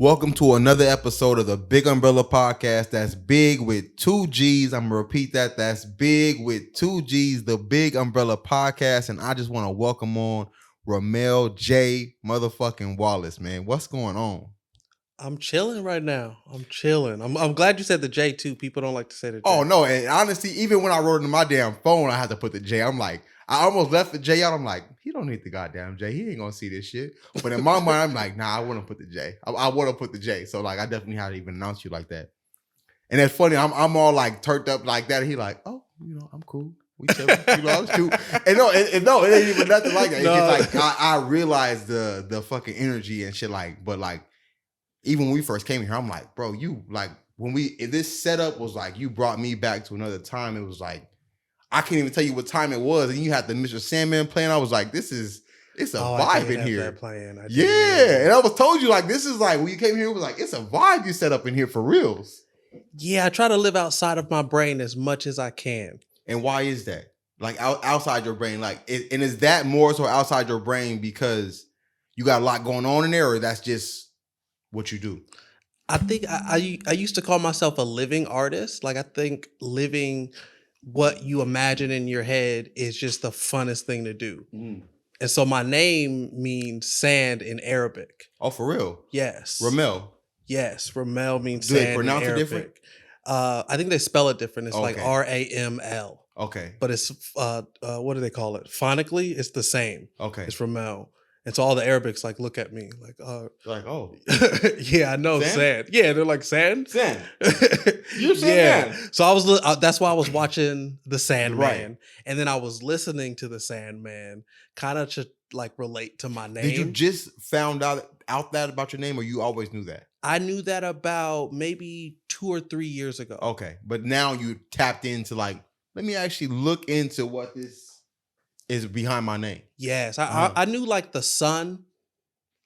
Welcome to another episode of the BiGG Umbrella Podcast. That's big with two G's. I'm going to repeat that. That's big with two G's, the BiGG Umbrella Podcast. And I just want to welcome on Ramel J. motherfucking Wallace, man. What's going on? I'm chilling right now. I'm chilling. I'm glad you said the J too. People don't like to say the J. Oh, no. And honestly, even when I wrote it in my damn phone, I had to put the J. I'm like, I almost left the J out. I'm like, he don't need the goddamn J. He ain't going to see this shit. But in my mind, I'm like, nah, I want to put the J. I want to put the J. So, like, I definitely had to even announce you like that. And that's funny. I'm all, like, turned up like that. He like, oh, I'm cool. We chill. I'm cool. And no, it ain't even nothing like that. It's just like, I realized the fucking energy and shit, like, but, like, even when we first came here, I'm like, bro, you, like, if this setup was, like, you brought me back to another time, it was, like, I can't even tell you what time it was, and you had the Mr. Sandman playing. I was like, it's a vibe in here. Yeah, and I was told you, like, this is like, when you came here, it was like, it's a vibe you set up in here for reals. Yeah, I try to live outside of my brain as much as I can. And why is that? Like, outside your brain, like, and is that more so outside your brain because you got a lot going on in there, or that's just what you do? I think I used to call myself a living artist. Like, I think living what you imagine in your head is just the funnest thing to do. Mm. And so my name means sand in Arabic. Oh, for real? Yes. Ramel. Yes, Ramel means do sand they pronounce in Arabic. It different? I think they spell it different. It's like Raml. Okay. But it's what do they call it? Phonically, it's the same. Okay. It's Ramel. And so all the Arabics like look at me like, oh. Yeah, I know sand. Yeah, they're like sand. Sand. You're saying yeah. So I was that's why I was watching the Sandman, and then I was listening to the Sandman, kind of to like relate to my name. Did you just found out that about your name, or you always knew that? I knew that about maybe 2 or 3 years ago. Okay, but now you tapped into like, let me actually look into what this is behind my name. Yes, I knew like the sun,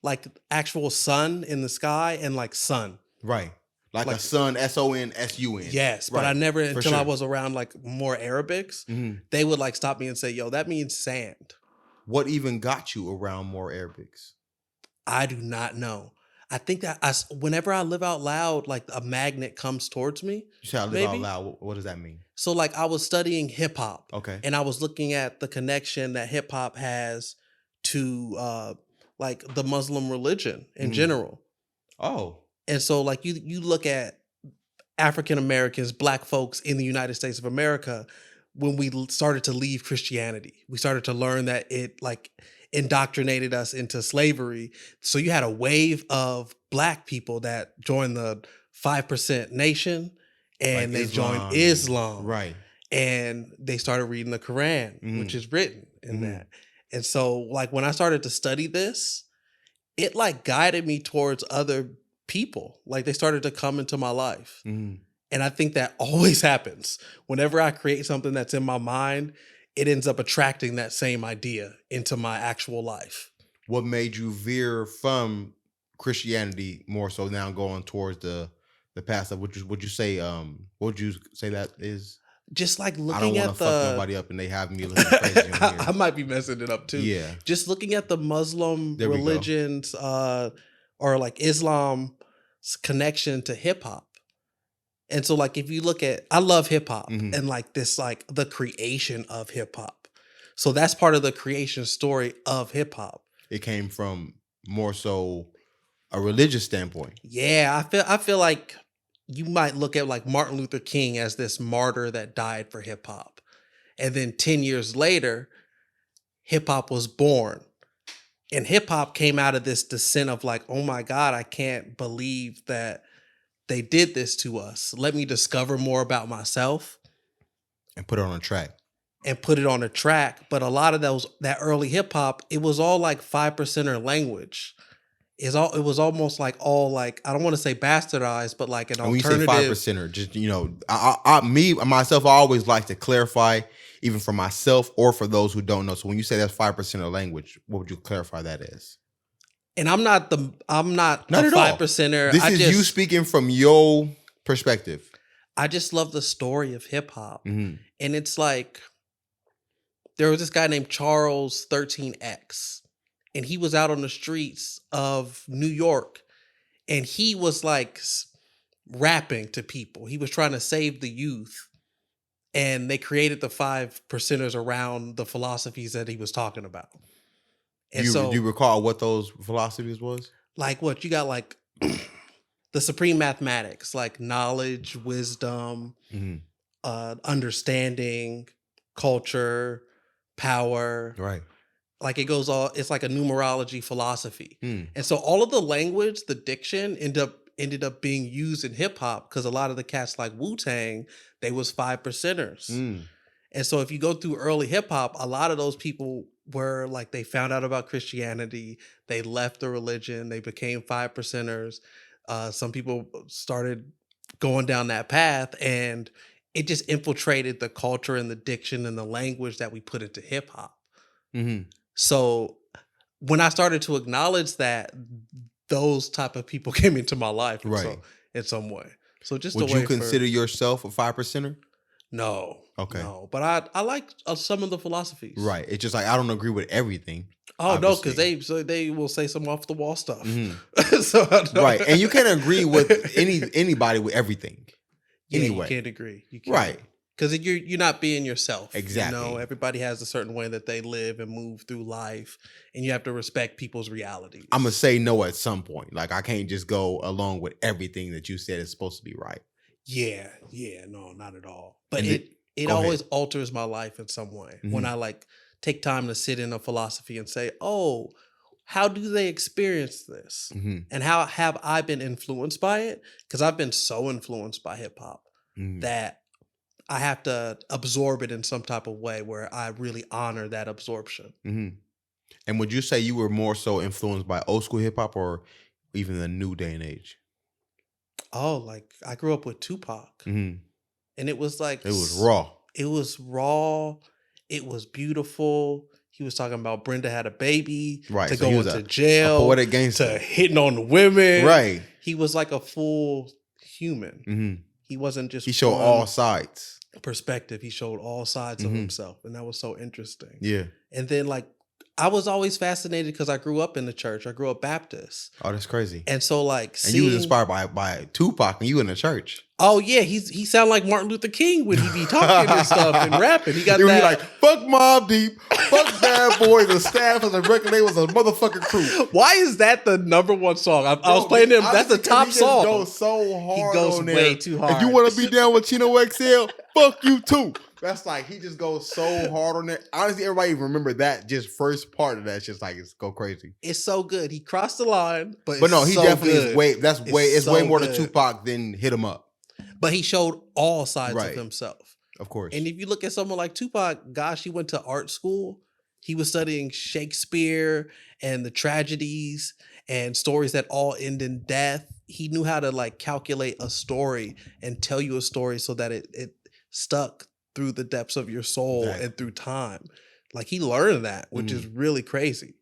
like actual sun in the sky, and like sun. Right. Like a sun, SONSUN. Yes, right. But I never, until I was around like more Arabics, they would like stop me and say, yo, that means sand. What even got you around more Arabics? I do not know. I think that whenever I live out loud, like a magnet comes towards me. You say I live out loud. What does that mean? So like I was studying hip hop. Okay. And I was looking at the connection that hip hop has to like the Muslim religion in general. Oh. And so like you look at African Americans, Black folks in the United States of America, when we started to leave Christianity, we started to learn that it like indoctrinated us into slavery. So you had a wave of Black people that joined the 5% nation, and like they joined Islam. Right. And they started reading the Quran, which is written in that. And so like when I started to study this, it like guided me towards other people. Like they started to come into my life. And I think that always happens. Whenever I create something that's in my mind, it ends up attracting that same idea into my actual life. What made you veer from Christianity more so now going towards the path of would you say that is? Just like looking at I don't want to fuck nobody up and they have me looking crazy on here. I might be messing it up too. Yeah. Just looking at the Muslim religions or like Islam's connection to hip hop. And so like if you look at, I love hip hop and like this like the creation of hip hop. So that's part of the creation story of hip hop. It came from more so a religious standpoint. Yeah, I feel like you might look at like Martin Luther King as this martyr that died for hip hop. And then 10 years later, hip hop was born. And hip hop came out of this descent of like, oh my God, I can't believe that they did this to us. Let me discover more about myself. And put it on a track. But a lot of that early hip hop, it was all like 5%er language. It was almost like all like, I don't want to say bastardized, but like an alternative. When you say 5%er, just, myself, I always like to clarify, even for myself or for those who don't know. So when you say that's 5%er language, what would you clarify that as? And I'm not a 5%er. This is you speaking from your perspective. I just love the story of hip hop. And it's like, there was this guy named Charles 13X, and he was out on the streets of New York, And he was like rapping to people. He was trying to save the youth. And they created the 5%ers around the philosophies that he was talking about. And do you recall what those philosophies was? Like what you got, like the supreme mathematics, like knowledge, wisdom, understanding, culture, power. Right. Like it goes all, it's like a numerology philosophy. And so all of the language, the diction ended up being used in hip hop because a lot of the cats like Wu-Tang, they was 5%ers. And so if you go through early hip hop, a lot of those people were like, they found out about Christianity, they left the religion, they became 5%ers. Some people started going down that path, and it just infiltrated the culture and the diction and the language that we put into hip hop. So when I started to acknowledge that, those type of people came into my life in some way. So just would you consider yourself a 5%er? No. Okay. No, but I like some of the philosophies. Right. It's just like I don't agree with everything. Oh obviously. No, because they will say some off the wall stuff. So right, and you can't agree with anybody with everything. Yeah, anyway, you can't agree. You can't. Right. Because you're not being yourself. Exactly. You know, everybody has a certain way that they live and move through life, and you have to respect people's realities. I'm gonna say no at some point. Like I can't just go along with everything that you said is supposed to be right. Yeah, no, not at all. But it always alters my life in some way when I like take time to sit in a philosophy and say, oh, how do they experience this? And how have I been influenced by it? Because I've been so influenced by hip hop that I have to absorb it in some type of way where I really honor that absorption. And would you say you were more so influenced by old school hip hop or even the new day and age? Oh, like I grew up with Tupac. And it was like... It was raw. It was raw. It was beautiful. He was talking about Brenda had a baby, right? To so go into jail, poetic gangster, to hitting on the women. Right. He was like a full human. He wasn't just... He showed all sides. Perspective. He showed all sides of himself. And that was so interesting. Yeah. And then like, I was always fascinated because I grew up in the church. I grew up Baptist. Oh, that's crazy. And so like... And you was inspired by Tupac and you in the church. Oh yeah, he sound like Martin Luther King when he be talking and stuff and rapping. He got he that. Be like, fuck Mobb Deep, fuck Bad Boy, the staff of the record label was a motherfucking crew. Why is that the number one song? I was playing him. That's the top song. He goes so hard. He goes on way there. too hard. If you want to be down with Chino XL, fuck you too. That's like he just goes so hard on it. Honestly, everybody even remember that just first part of that. It's just like it's go crazy. It's so good. He crossed the line, but no, he so definitely good. is way. That's way. It's so way more good. than Tupac than Hit 'Em Up. But he showed all sides of himself. Of course. And if you look at someone like Tupac, gosh, he went to art school. He was studying Shakespeare and the tragedies and stories that all end in death. He knew how to like calculate a story and tell you a story so that it stuck through the depths of your soul and through time. Like he learned that, which is really crazy.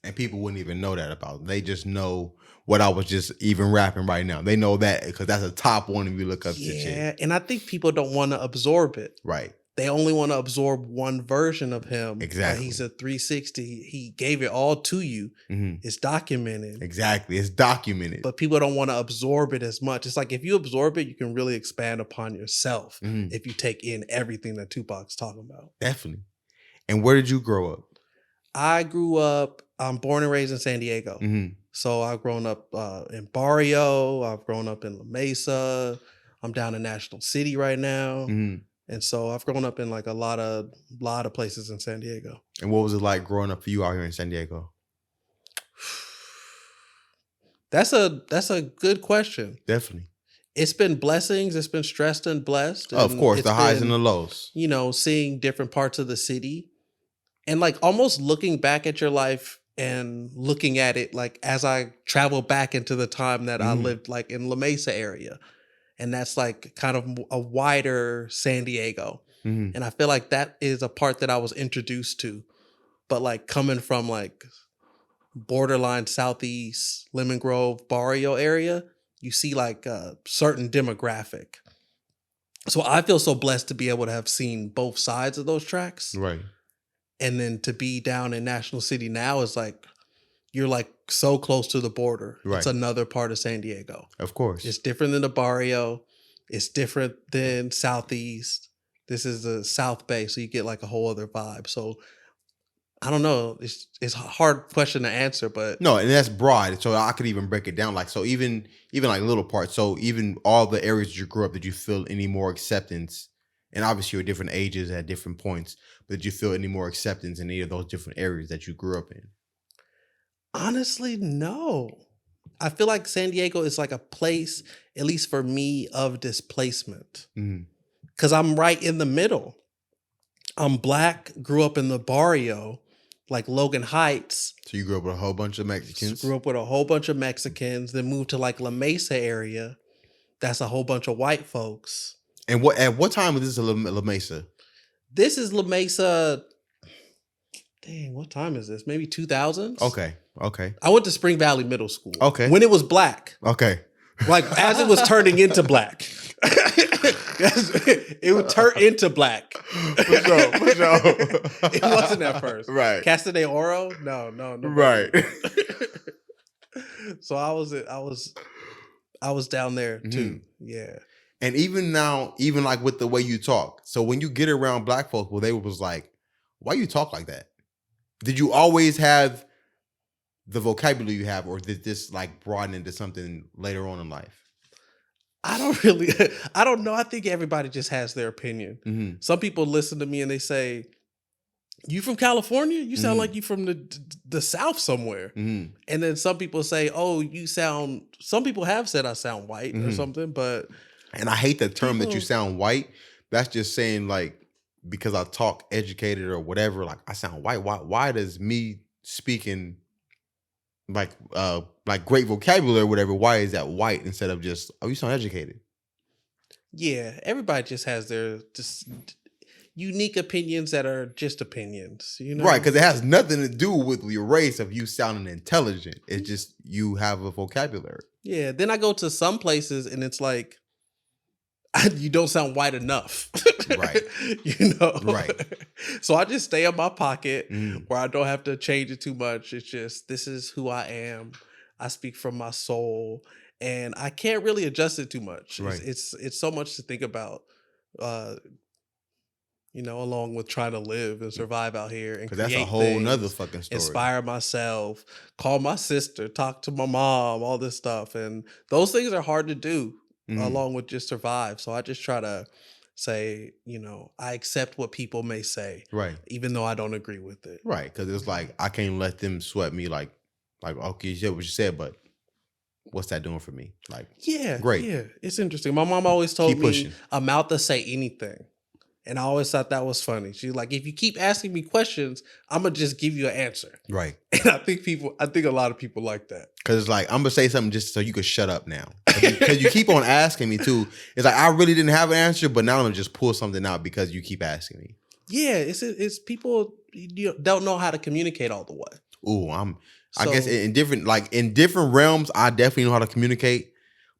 And people wouldn't even know that about him. They just know what I was just even rapping right now. They know that because that's a top one if you look up to shit. Yeah, and I think people don't want to absorb it. Right. They only want to absorb one version of him. Exactly. He's a 360. He gave it all to you. It's documented. Exactly. It's documented. But people don't want to absorb it as much. It's like if you absorb it, you can really expand upon yourself if you take in everything that Tupac's talking about. Definitely. And where did you grow up? I grew up, I'm born and raised in San Diego. So I've grown up in Barrio. I've grown up in La Mesa. I'm down in National City right now. And so I've grown up in like a lot of places in San Diego. And what was it like growing up for you out here in San Diego? That's a good question. Definitely. It's been blessings. It's been stressed and blessed. And of course, the highs and the lows. You know, seeing different parts of the city and like almost looking back at your life and looking at it like as I travel back into the time that I lived like in La Mesa area. And that's like kind of a wider San Diego. And I feel like that is a part that I was introduced to. But like coming from like borderline Southeast, Lemon Grove, Barrio area, you see like a certain demographic. So I feel so blessed to be able to have seen both sides of those tracks. Right. And then to be down in National City now is like, you're like so close to the border. Right. It's another part of San Diego. Of course. It's different than the barrio. It's different than Southeast. This is the South Bay, so you get like a whole other vibe. So I don't know. It's a hard question to answer, but no, and that's broad. So I could even break it down. Like, so even like little parts. So even all the areas you grew up, did you feel any more acceptance? And obviously you're at different ages at different points, but did you feel any more acceptance in any of those different areas that you grew up in? honestly, no. I feel like San Diego is like a place, at least for me, of displacement. Mm. Because I'm right in the middle. I'm Black, grew up in the barrio, like Logan Heights. So you grew up with a whole bunch of Mexicans? Grew up with a whole bunch of Mexicans, then moved to like La Mesa area. That's a whole bunch of white folks. And at what time was this La Mesa? This is La Mesa. Dang, what time is this? Maybe 2000s? Okay. I went to Spring Valley Middle School. Okay. When it was Black. Okay. Like as it was turning into Black. It would turn into Black. For sure. It wasn't at first. Right. Casa de Oro? No. Right. So I was down there too. Yeah. And even now, even like with the way you talk. So when you get around Black folks, well, they was like, why you talk like that? Did you always have the vocabulary you have, or did this like broaden into something later on in life? I don't know. I think everybody just has their opinion. Mm-hmm. Some people listen to me and they say, you from California? You sound like you from the South somewhere. Mm-hmm. And then some people say, oh, some people have said I sound white or something, but. And I hate the term that you sound white. That's just saying like, because I talk educated or whatever, like I sound white. Why does me speaking like great vocabulary or whatever, why is that white instead of just, oh, you sound educated? Yeah, everybody just has their just unique opinions that are just opinions, you know? Right, because it has nothing to do with your race of you sounding intelligent. It's just you have a vocabulary. Yeah, then I go to some places and it's like, you don't sound white enough. Right. You know? Right. So I just stay in my pocket where I don't have to change it too much. It's just, this is who I am. I speak from my soul and I can't really adjust it too much. Right. It's so much to think about, you know, along with trying to live and survive out here and create that's a whole nother fucking story. Inspire myself, call my sister, talk to my mom, all this stuff. And those things are hard to do. Along with just survive. So I just try to say, you know, I accept what people may say. Right. Even though I don't agree with it. Right. Because it's like, I can't let them sweat me like, okay, you said what you said, but what's that doing for me? Like, yeah. Great. Yeah. It's interesting. My mom always told me a mouth to say anything. And I always thought that was funny. She's like, if you keep asking me questions, I'm going to just give you an answer. Right. And I think a lot of people like that. Because it's like, I'm going to say something just so you could shut up now. Because you keep on asking me too. It's like, I really didn't have an answer, but now I'm going to just pull something out because you keep asking me. Yeah. It's people don't know how to communicate all the way. Ooh, I guess in different realms, I definitely know how to communicate.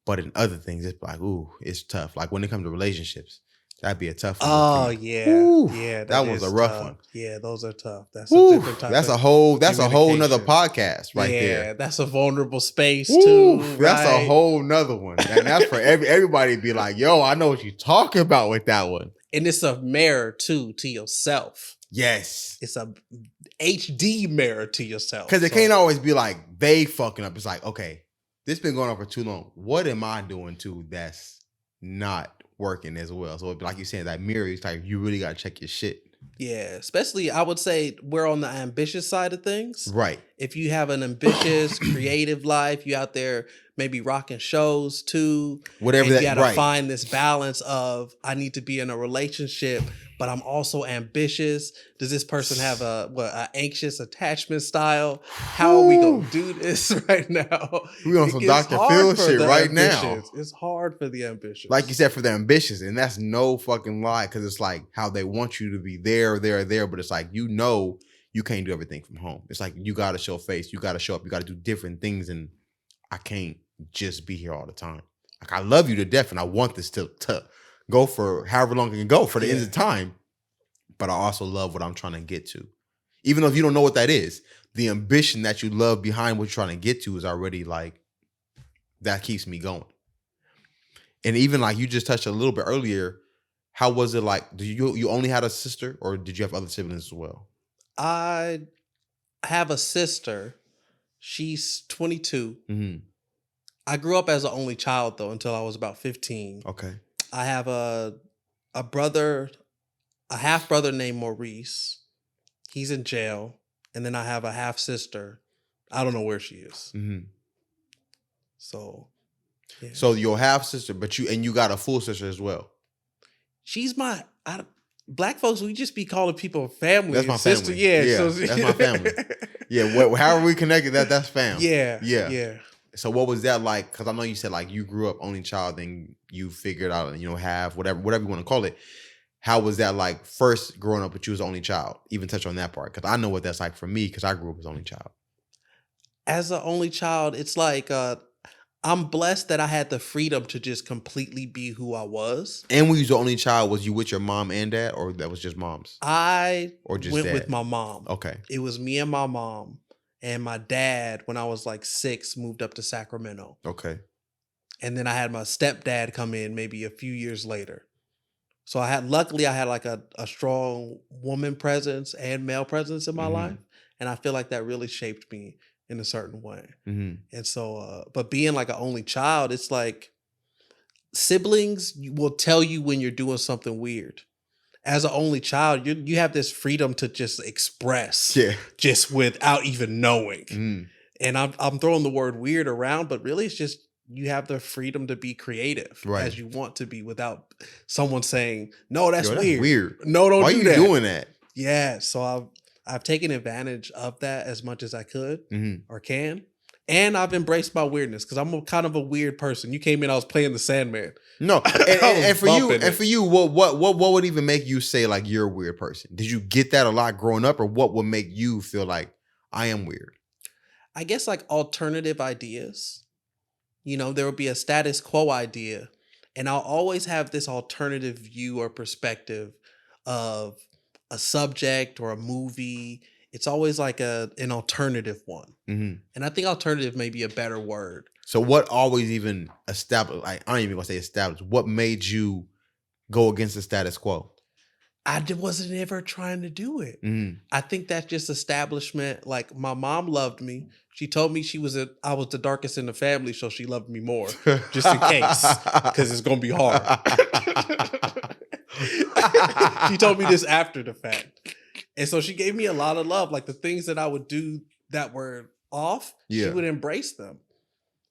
But in other things, it's like, ooh, it's tough. Like when it comes to relationships. That'd be a tough one. Oh yeah, Ooh, yeah. That was a rough one. Yeah, those are tough. That's a different type. That's a whole nother podcast right there. Yeah, that's a vulnerable space too. That's a whole nother one, and that's for everybody to be like, yo, I know what you're talking about with that one. And it's a mirror too to yourself. Yes, it's a HD mirror to yourself. Because it can't always be like they fucking up. It's like, okay, this been going on for too long. What am I doing too that's not working as well? So like you saying, that mirror is like, you really got to check your shit. Yeah, especially I would say we're on the ambitious side of things. Right. If you have an ambitious, creative life, you out there maybe rocking shows too. Whatever and that, you got to right. find this balance of, I need to be in a relationship, but I'm also ambitious. Does this person have an anxious attachment style? How are we gonna do this right now? We on some Dr. Phil shit right now. It's hard for the ambitious. Like you said, for the ambitious, and that's no fucking lie, because it's like how they want you to be there, but it's like, you know, you can't do everything from home. It's like, you got to show face, you got to show up, you got to do different things, and I can't just be here all the time. Like, I love you to death, and I want this to go for however long it can go for the end of time. But I also love what I'm trying to get to. Even though if you don't know what that is, the ambition that you love behind what you're trying to get to is already like, that keeps me going. And even like you just touched a little bit earlier, how was it like? Do you only had a sister, or did you have other siblings as well? I have a sister. She's 22. Mm-hmm. I grew up as an only child though until I was about 15. Okay. I have a brother, a half brother named Maurice. He's in jail, and then I have a half sister. I don't know where she is. Mm-hmm. So, yeah. So your half sister, but you got a full sister as well. She's black folks. We just be calling people family. That's my sister. family. Yeah, so, that's my family. Yeah, however we connected, that's fam. Yeah. So what was that like? Because I know you said like you grew up only child, and you figured out, have whatever you want to call it. How was that like first growing up, but you was the only child? Even touch on that part, because I know what that's like for me, because I grew up as only child. As an only child, it's like I'm blessed that I had the freedom to just completely be who I was. And when you was the only child, was you with your mom and dad, or that was just moms? I or just went dad? with my mom. Okay. It was me and my mom. And my dad, when I was like 6, moved up to Sacramento. Okay. And then I had my stepdad come in maybe a few years later. So luckily I had like a strong woman presence and male presence in my life. And I feel like that really shaped me in a certain way. Mm-hmm. And so, but being like an only child, it's like siblings will tell you when you're doing something weird. As an only child, you have this freedom to just express, just without even knowing. Mm. And I'm throwing the word weird around, but really it's just you have the freedom to be creative as you want to be without someone saying, "No, that's weird. No, don't do that. Why are you doing that?" Yeah, so I've taken advantage of that as much as I could or can. And I've embraced my weirdness because I'm kind of a weird person. You came in, I was playing the Sandman. No, and for you, what would even make you say like you're a weird person? Did you get that a lot growing up, or what would make you feel like I am weird? I guess like alternative ideas. There will be a status quo idea, and I'll always have this alternative view or perspective of a subject or a movie. It's always like an alternative one. Mm-hmm. And I think alternative may be a better word. So what always even established, like, I don't even want to say established, what made you go against the status quo? I wasn't ever trying to do it. Mm-hmm. I think that's just establishment. Like my mom loved me. She told me I was the darkest in the family, so she loved me more, just in case, because it's going to be hard. She told me this after the fact. And so she gave me a lot of love. Like the things that I would do that were off, she would embrace them.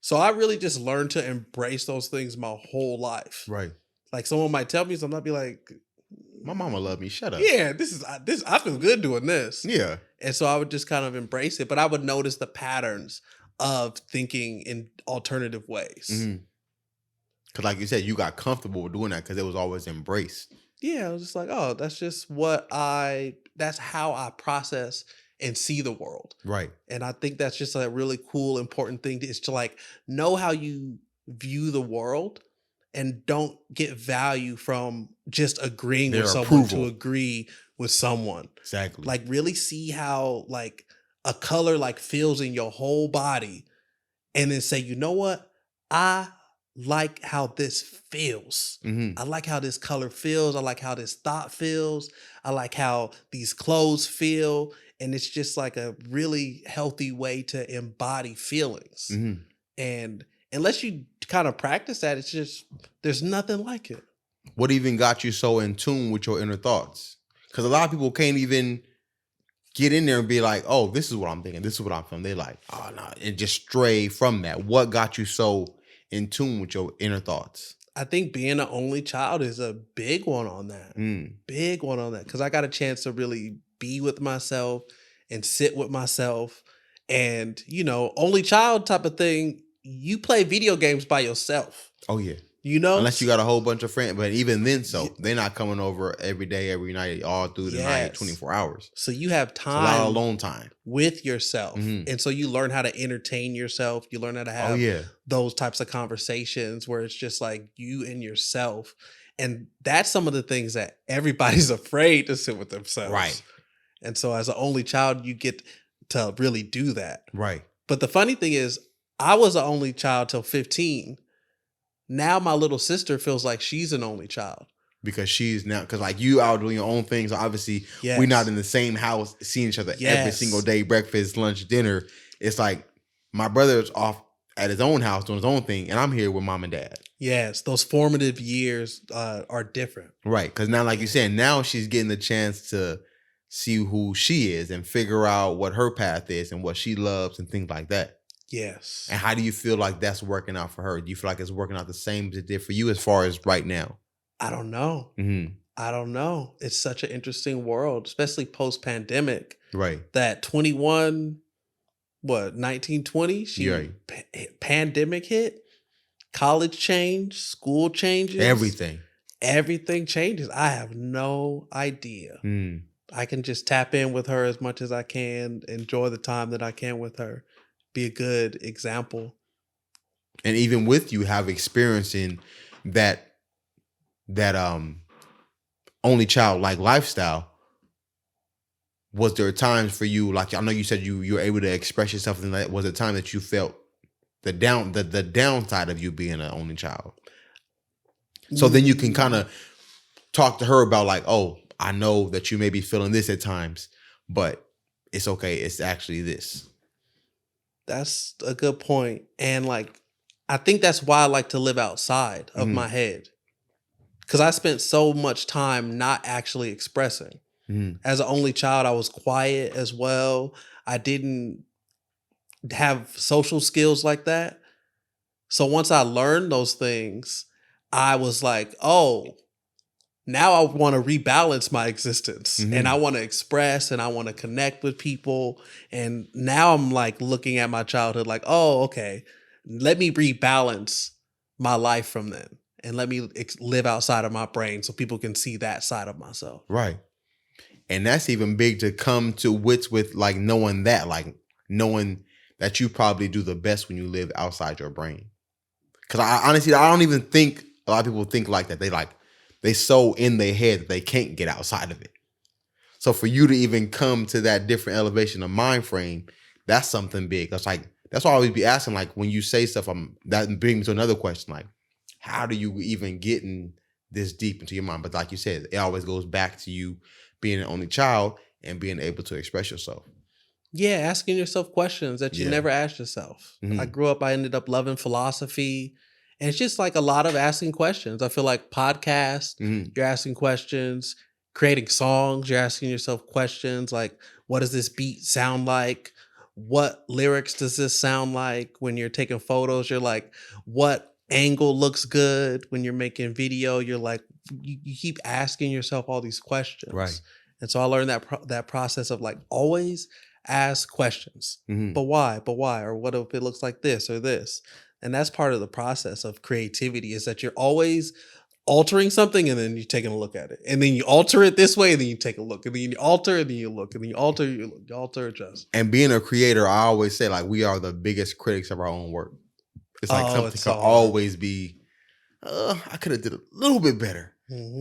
So I really just learned to embrace those things my whole life. Right. Like someone might tell me something, I'd be like, my mama love me. Shut up. Yeah, I feel good doing this. Yeah. And so I would just kind of embrace it. But I would notice the patterns of thinking in alternative ways. Mm-hmm. Because like you said, you got comfortable with doing that because it was always embraced. Yeah, I was just like, oh, that's just that's how I process and see the world. Right. And I think that's just a really cool, important thing is to like know how you view the world and don't get value from just agreeing with someone to agree with someone. Exactly. Like really see how like a color like feels in your whole body and then say, you know what? I like how this feels. Mm-hmm. I like how this color feels. I like how this thought feels. I like how these clothes feel. And it's just like a really healthy way to embody feelings. Mm-hmm. And unless you kind of practice that, it's just, there's nothing like it. What even got you so in tune with your inner thoughts? Because a lot of people can't even get in there and be like, oh, this is what I'm thinking. This is what I'm feeling. They're like, oh, no, and just stray from that. What got you so in tune with your inner thoughts? I think being an only child is a big one on that. Big one on that. Because I got a chance to really be with myself and sit with myself. And, only child type of thing, you play video games by yourself. Oh, yeah. Unless you got a whole bunch of friends. But even then, they're not coming over every day, every night, all through the night, 24 hours. So you have time. It's a lot of alone time. With yourself. Mm-hmm. And so you learn how to entertain yourself. You learn how to have those types of conversations where it's just like you and yourself. And that's some of the things that everybody's afraid to sit with themselves. Right. And so as an only child, you get to really do that. Right. But the funny thing is, I was an only child till 15. Now my little sister feels like she's an only child. Because she's now, because like you out doing your own things. Obviously, Yes. we're not in the same house seeing each other every Yes. single day, breakfast, lunch, dinner. It's like my brother's off at his own house doing his own thing, and I'm here with mom and dad. Yes, those formative years are different. Right. Because now, like you said, now she's getting the chance to see who she is and figure out what her path is and what she loves and things like that. Yes. And how do you feel like that's working out for her? Do you feel like it's working out the same as it did for you as far as right now? I don't know. Mm-hmm. I don't know. It's such an interesting world, especially post-pandemic. Right. That 21, 1920? Pandemic hit. College changed. School changes. Everything changes. I have no idea. I can just tap in with her as much as I can, enjoy the time that I can with her, be a good example. And even with you have experience in that only child like lifestyle, was there times for you, like I know you said you were able to express yourself, and that was a time that you felt the downside of you being an only child? So then you can kind of talk to her about like, oh, I know that you may be feeling this at times, but it's okay. It's actually this. That's a good point. And like, I think that's why I like to live outside of my head. Because I spent so much time not actually expressing. As an only child, I was quiet as well. I didn't have social skills like that. So once I learned those things, I was like, oh, now I want to rebalance my existence. And I want to express and I want to connect with people. And now I'm like looking at my childhood like, oh, okay, let me rebalance my life from then. And let me live outside of my brain so people can see that side of myself. Right. And that's even big to come to wits with, like knowing that you probably do the best when you live outside your brain. Because I honestly, I don't even think a lot of people think like that. They so in their head that they can't get outside of it. So for you to even come to that different elevation of mind frame, that's something big. That's why I always be asking, like when you say stuff, that brings me to another question, like, how do you even get in this deep into your mind? But like you said, it always goes back to you being an only child and being able to express yourself. Yeah, asking yourself questions that you never asked yourself. I ended up loving philosophy. And it's just like a lot of asking questions. I feel like podcasts, you're asking questions. Creating songs, you're asking yourself questions like, what does this beat sound like? What lyrics does this sound like? When you're taking photos, you're like, what angle looks good? When you're making video, you're like, you keep asking yourself all these questions. Right. And so I learned that process of like, always ask questions. But why? Or what if it looks like this or this? And that's part of the process of creativity, is that you're always altering something and then you're taking a look at it. And then you alter it this way and then you take a look. And then you alter and then you look. And then you alter, you alter, adjust. And being a creator, I always say like we are the biggest critics of our own work. It's like something can always be, I could have did a little bit better.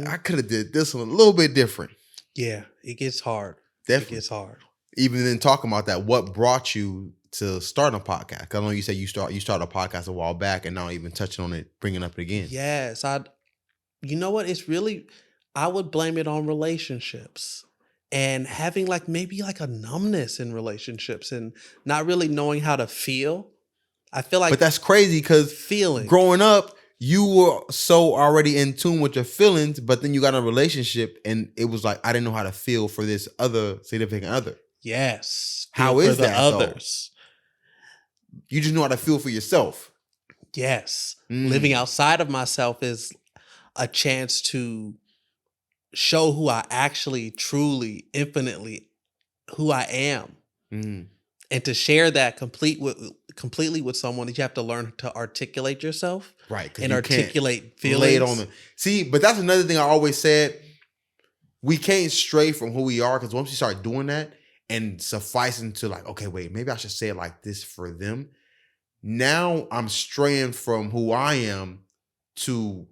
I could have did this one a little bit different. Yeah, it gets hard. Definitely. It gets hard. Even then talking about that, what brought you to start a podcast? Because I know you said you started a podcast a while back and now even touching on it, bringing up it again. Yes. You know what? It's really, I would blame it on relationships and having like maybe like a numbness in relationships and not really knowing how to feel. I feel like, but that's crazy because growing up, you were so already in tune with your feelings, but then you got in a relationship and it was like, I didn't know how to feel for this other significant other. Yes. How is that? Others. You just know how to feel for yourself. Yes. Living outside of myself is a chance to show who I actually, truly, infinitely, who I am. And to share that completely with someone, you have to learn to articulate yourself. Right. And articulate feelings. Lay it on them. See, but that's another thing I always said. We can't stray from who we are, because once you start doing that and sufficing to like, okay, wait, maybe I should say it like this for them. Now I'm straying from who I am to,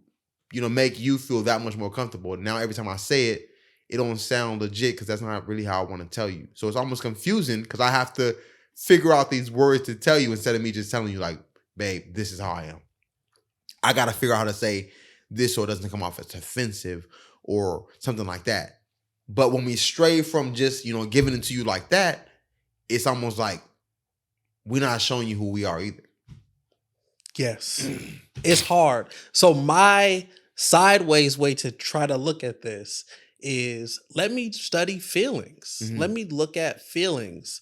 make you feel that much more comfortable. Now every time I say it, it don't sound legit because that's not really how I want to tell you. So it's almost confusing because I have to figure out these words to tell you instead of me just telling you like, babe, this is how I am. I got to figure out how to say this so it doesn't come off as offensive or something like that. But when we stray from just, giving it to you like that, it's almost like we're not showing you who we are either. Yes. It's hard. So my sideways way to try to look at this is let me study feelings. Mhm. Let me look at feelings.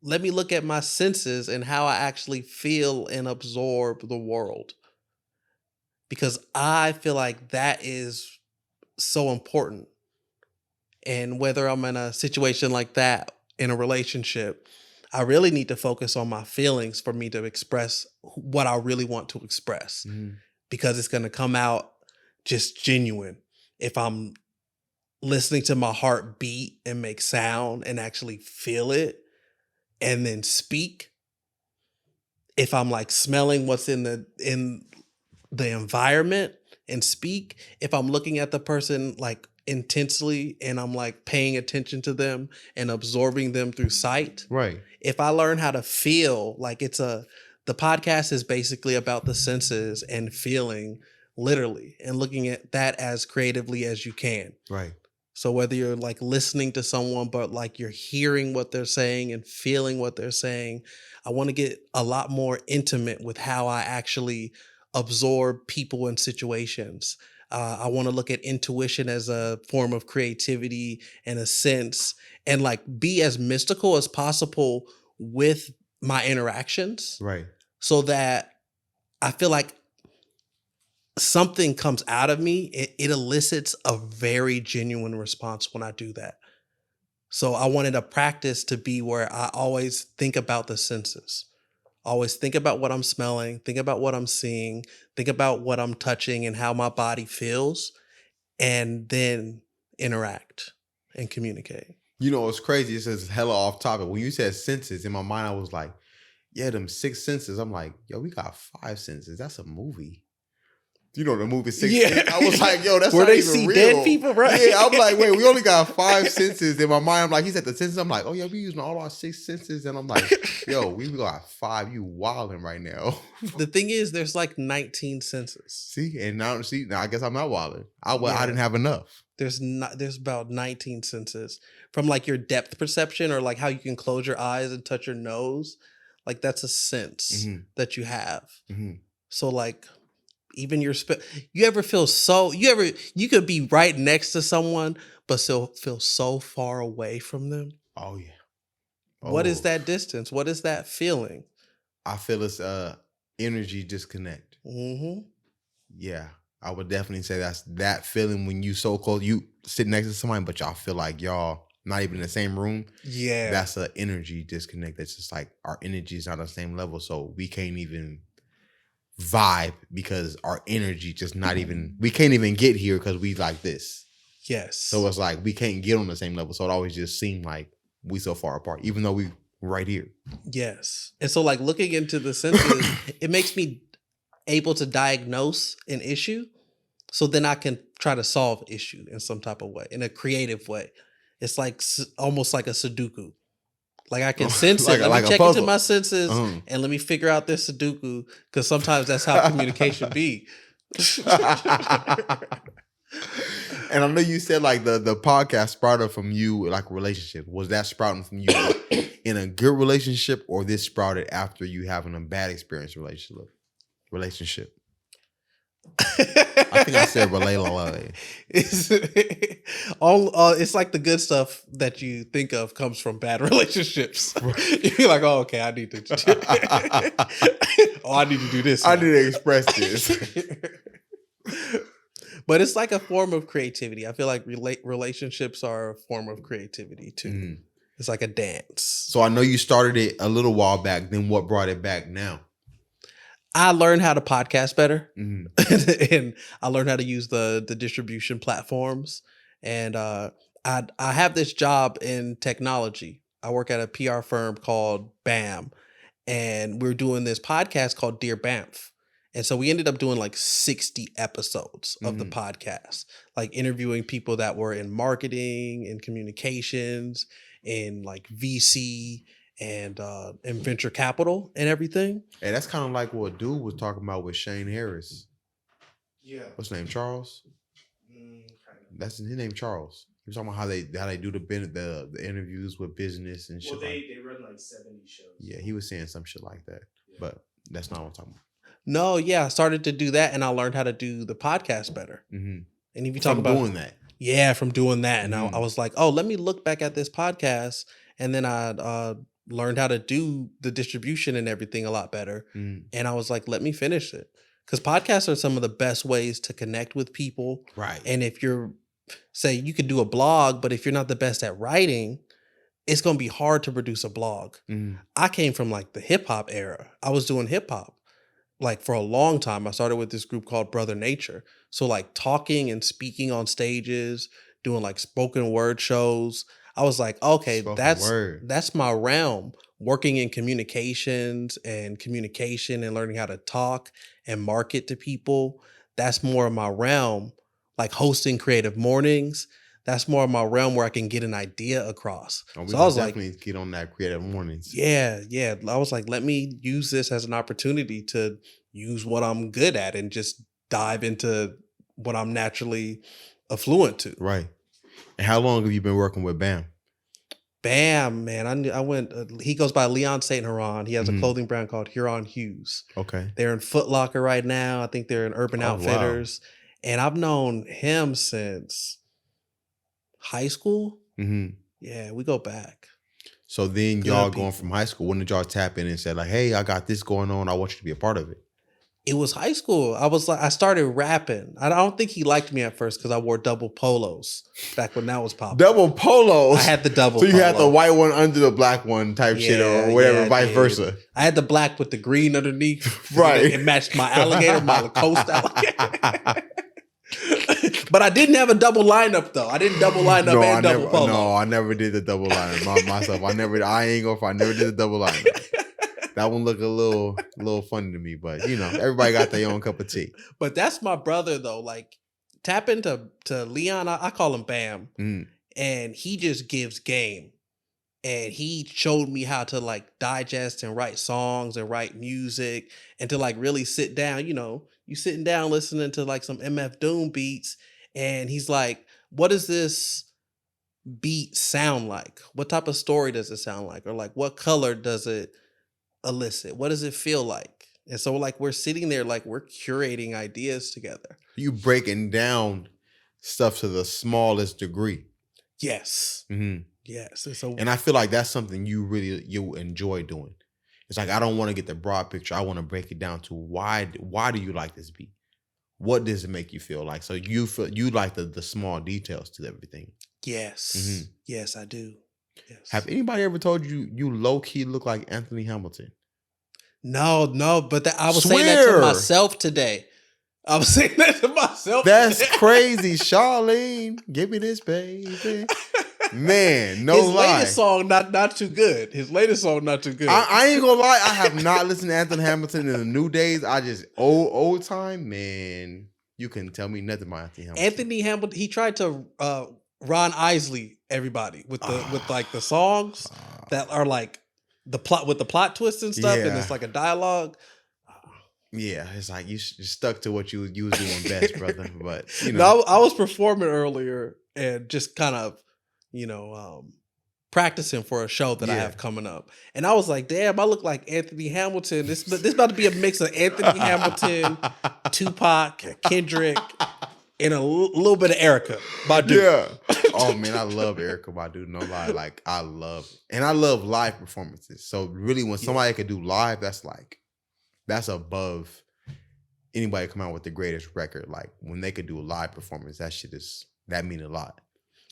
Let me look at my senses and how I actually feel and absorb the world. Because I feel like that is so important. And whether I'm in a situation like that, in a relationship, I really need to focus on my feelings for me to express what I really want to express. Mhm. Because it's going to come out just genuine. If I'm listening to my heart beat and make sound and actually feel it and then speak. If I'm like smelling what's in the environment and speak. If I'm looking at the person like intensely and I'm like paying attention to them and absorbing them through sight. Right. If I learn how to feel, like the podcast is basically about the senses and feeling literally and looking at that as creatively as you can. Right. So whether you're like listening to someone, but like you're hearing what they're saying and feeling what they're saying, I want to get a lot more intimate with how I actually absorb people and situations. I want to look at intuition as a form of creativity and a sense, and like be as mystical as possible with my interactions. Right. So that I feel like something comes out of me, it elicits a very genuine response when I do that. So I wanted a practice to be where I always think about the senses. Always think about what I'm smelling, think about what I'm seeing, think about what I'm touching and how my body feels, and then interact and communicate. It's crazy. It says hella off topic. When you said senses, in my mind, I was like, yeah, them 6 senses. I'm like, yo, we got 5 senses. That's a movie. The movie 6 Senses? I was like, yo, that's where not they even see real. Dead people, right? Yeah, I'm like, wait, we only got 5 senses. In my mind, I'm like, he said the senses. I'm like, oh yeah, we using all our 6 senses. And I'm like, yo, we got 5. You wilding right now. The thing is, there's like 19 senses. See, and now I guess I'm not wilding. I didn't have enough. There's about 19 senses, from like your depth perception or like how you can close your eyes and touch your nose. Like that's a sense that you have. Mm-hmm. So like even you ever feel you could be right next to someone but still feel so far away from them. Oh yeah. What is that distance? What is that feeling? I feel it's energy disconnect. Mm-hmm. Yeah, I would definitely say that's that feeling when you so close, you sit next to somebody, but y'all feel like y'all not even in the same room. Yeah, that's an energy disconnect. That's just like our energy is not on the same level, so we can't even vibe because our energy just not even. We can't even get here because we like this. Yes. So it's like we can't get on the same level. So it always just seemed like we so far apart, even though we right here. Yes. And so like looking into the senses, it makes me able to diagnose an issue. So then I can try to solve an issue in some type of way, in a creative way. It's like almost like a Sudoku. Like I can sense it. Let me check into my senses and let me figure out this Sudoku, because sometimes that's how communication be. And I know you said like the podcast sprouted from you, like relationship. Was that sprouting from you in a good relationship, or this sprouted after you having a bad experience relationship? I think I said relay. It's like the good stuff that you think of comes from bad relationships. You're like, oh, okay, I need to. I need to do this. I need to express this. But it's like a form of creativity. I feel like relationships are a form of creativity too. Mm. It's like a dance. So I know you started it a little while back. Then what brought it back now? I learned how to podcast better, and I learned how to use the distribution platforms. And I have this job in technology. I work at a PR firm called BAM, and we're doing this podcast called Dear Banff. And so we ended up doing like 60 episodes of the podcast, like interviewing people that were in marketing and communications and like VC and venture capital and everything. And that's kind of like what dude was talking about with Shane Harris. Yeah. What's his name? Charles? That's his name, Charles. He was talking about how they do the interviews with business and shit. Well, they run like 70 shows. Yeah, he was saying some shit like that. Yeah. But that's not what I'm talking about. No, yeah, I started to do that and I learned how to do the podcast better. And if you talk about doing that. Yeah, from doing that. And I was like, oh, let me look back at this podcast. And then I learned how to do the distribution and everything a lot better. And I was like, let me finish it. Because podcasts are some of the best ways to connect with people. Right. And if you're, say, you could do a blog, but if you're not the best at writing, it's going to be hard to produce a blog. I came from like the hip hop era. I was doing hip hop. Like for a long time, I started with this group called Brother Nature. So like talking and speaking on stages, doing like spoken word shows. I was like, okay, that's my realm. Working in communications and communication and learning how to talk and market to people. That's more of my realm. Like hosting creative mornings. That's more of my realm where I can get an idea across. So I was definitely get on that creative mornings. Yeah. I was like, let me use this as an opportunity to use what I'm good at and just dive into what I'm naturally affluent to. Right. And how long have you been working with Bam? Bam, man. I went, he goes by Leon St. Huron. He has a clothing brand called Huron Hughes. Okay. They're in Foot Locker right now. I think they're in Urban Outfitters. Wow. And I've known him since high school. Yeah, we go back. So then y'all going from high school, when did y'all tap in and say like, hey, I got this going on. I want you to be a part of it? It was high school. I started rapping. I don't think he liked me at first because I wore double polos back when that was popular. Double polos? I had the double So you had the white one under the black one type shit or whatever, vice versa. I had the black with the green underneath. Right. It matched my alligator, my Lacoste alligator. But I didn't have a double lineup though. I didn't double lineup double polo. No, I never did the double lineup myself. I never did the double lineup. That one looked a little funny to me, but you know, everybody got their own cup of tea. But that's my brother though. Like tap into Leon. I call him Bam, and he just gives game. And he showed me how to like digest and write songs and write music and to like really sit down. You know, you sitting down listening to like some MF Doom beats, and he's like, "What does this beat sound like? What type of story does it sound like? Or like what color does it elicit? What does it feel like?" And so like we're sitting there like we're curating ideas together. You breaking down stuff to the smallest degree. Yes. Yes. And I feel like that's something you enjoy doing. It's like I don't want to get the broad picture. I want to break it down to why do you like this beat? What does it make you feel like? So you like the small details to everything. Yes. Yes, I do. Yes. Have anybody ever told you low key look like Anthony Hamilton? No, but I was saying that to myself today. I was saying that to myself. That's crazy, Charlene. Give me this, baby. Man, no lie. His latest song not too good. I ain't gonna lie. I have not listened to Anthony Hamilton in the new days. I just old time, man. You couldn't tell me nothing about Anthony Hamilton. Anthony Hamilton, he tried to Ron Isley everybody with like the songs that are like the plot twists and stuff, and it's like a dialogue. Yeah, it's like you stuck to what you was doing best, brother. But you know, no, I was performing earlier and just kind of, practicing for a show that I have coming up, and I was like, "Damn, I look like Anthony Hamilton." This about to be a mix of Anthony Hamilton, Tupac, Kendrick, and a little bit of Erykah Badu. Yeah. Oh man, I love Erykah Badu. No lie, like I love live performances. So really, when somebody can do live, that's above anybody come out with the greatest record. Like when they could do a live performance, that mean a lot.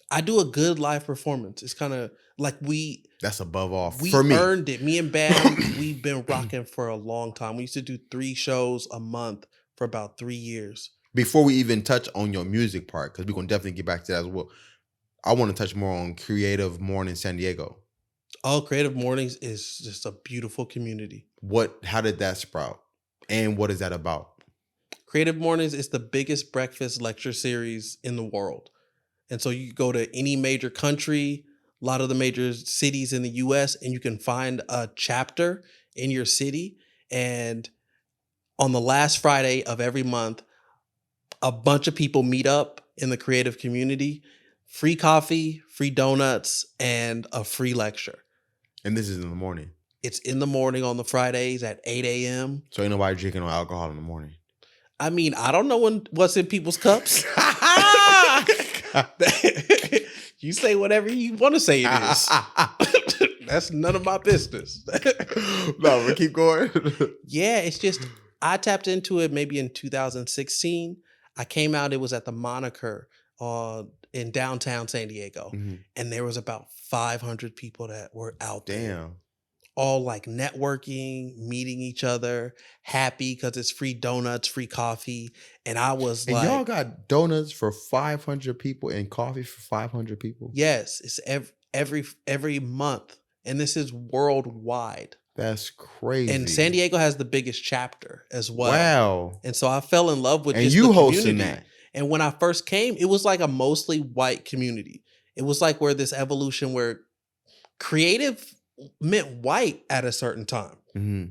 I do a good live performance. It's kind of like that's above all we for me. Earned it. Me and Bam, we've been rocking for a long time. We used to do 3 shows a month for about 3 years. Before we even touch on your music part, because we're going to definitely get back to that as well, I want to touch more on Creative Morning San Diego. Oh, Creative Mornings is just a beautiful community. How did that sprout? And what is that about? Creative Mornings is the biggest breakfast lecture series in the world. And so you go to any major country, a lot of the major cities in the US, and you can find a chapter in your city. And on the last Friday of every month, a bunch of people meet up in the creative community, free coffee, free donuts, and a free lecture. And this is in the morning. It's in the morning on the Fridays at 8 a.m. So ain't nobody drinking no alcohol in the morning. I mean, I don't know what's in people's cups. You say whatever you want to say it is. That's none of my business. No, but keep going. Yeah, it's just, I tapped into it maybe in 2016. I came out, it was at the Moniker in downtown San Diego. Mm-hmm. And there was about 500 people that were out there. Damn. All like networking, meeting each other, happy because it's free donuts, free coffee. And I was And like, y'all got donuts for 500 people and coffee for 500 people? yes, it's every month. And this is worldwide. That's crazy. And San Diego has the biggest chapter as well. Wow. And so I fell in love with And just you the hosting community. that. And when I first came, it was like a mostly white community. It was like where this evolution where creative meant white at a certain time. Mm-hmm.